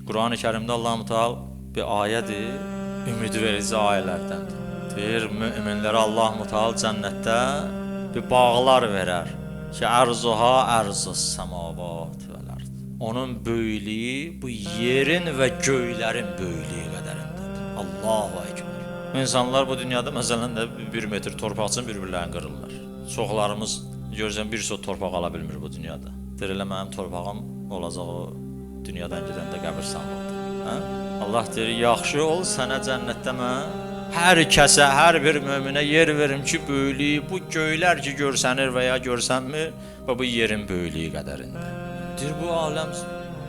Quran-ı Kərimdə Allah-u Teala bir ayədir, ümid verici ayələrdəndir. Deyir, müminlərə Allah-u Teala cənnətdə bir bağlar verər ki, ərzuha ərzus səmavat vəl-ərd. Onun böyüklüyü bu yerin və göylərin böyüklüyü qədərindədir. Allahu Ekber. İnsanlar bu dünyada məsələn də 1 metr torpaq üçün bir-birlərini qırırlar. Çoxlarımız görürsən bir sot torpaq ala bilmir bu dünyada. Deyir, elə mənim torpağım olacaq o dünyadan gedəndə qəbirstanlıqda. Hə? Allah deyir, yaxşı ol sənə cənnətdə mən hər kəsə, hər bir möminə yer verim ki, böyüklüyü bu göylər ki görsənir və ya görsənmir və bu yerin böyüklüyü qədərində. Deyir, bu aləm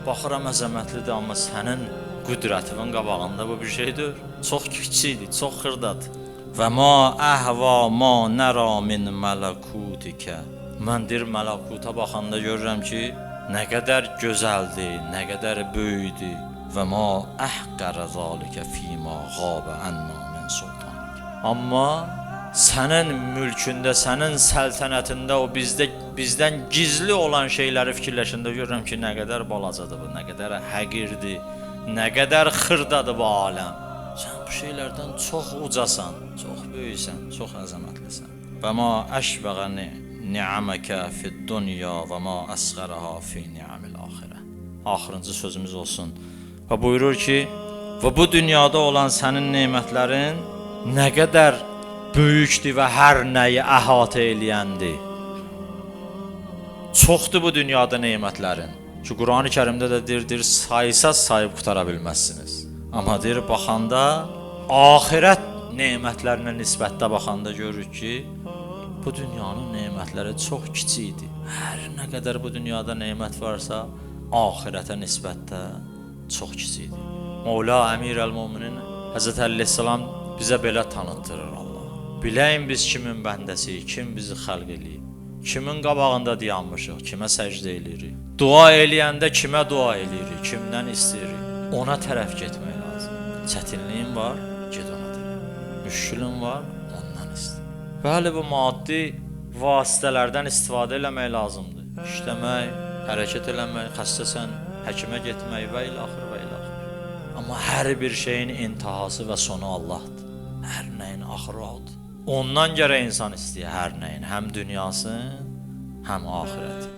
baxıram əzəmətlidir, amma sənin qüdrətinin qabağında bu bir şeydir. Çox kiçikdir, çox xırdadır. Və ma əhva ma nəra min mələkutikə. Mən deyir, mələkuta baxanda görürəm ki, nə qədər gözəldir, nə qədər böyüdür. Və ma əhqərə zalikə fīmā qābə ənna min sultanik. Amma sənin mülkündə, sənin səltənətində o bizdən gizli olan şeyləri fikirləşəndə görürəm ki, nə qədər balacadır bu, nə qədər həqirdir, nə qədər xırdadır bu aləm. Sən bu şeylərdən çox ucasan, çox böyüksən, çox əzəmətlisən. Və ma əşbəğəni ni'aməkə fid-dunya və ma əsğərəhə fi ni'amil axirə. Axırıncı sözümüz olsun. Və buyurur ki, və bu dünyada olan sənin nemətlərin nə qədər böyükdür və hər nəyi əhatə eləyəndir. Çoxdur bu dünyada nemətlərin. Ki, Quran-ı Kərimdə də deyir, sayısaz sayıb qutara bilməzsiniz. Amma deyir, baxanda, axirət nemətlərinə nisbətdə baxanda görürük ki, bu dünyanın nemətləri çox kiçikdir. Hər nə qədər bu dünyada nemət varsa, axirətə nisbətdə çox kiçikdir. Mevla Əmir əl-Müminin Həzrət Əleyhisselam bizə belə tanıtdırır Allah. Biləyin biz kimin bəndəsiyik, kim bizi xəlq eləyib, kimin qabağında dayanmışıq, kimə səcdə eləyirik. Dua eləyəndə kimə dua eləyirik, kimdən istəyirik, ona tərəf getmək lazım. Çətinliyin var, get ona tərəf. Müşkülün var, ondan istə. Bəli, bu maddi vasitələrdən istifadə eləmək lazımdır. İşləmək, hərəkət eləmək, xəstəsən, həkimə getmək və ilaxır və ilaxır. Amma hər bir şeyin intihası və sonu Allahdır. Hər nəyin axırı odur. Ondan görə insan istəyir hər nəyin, həm dünyasını, həm axirəti.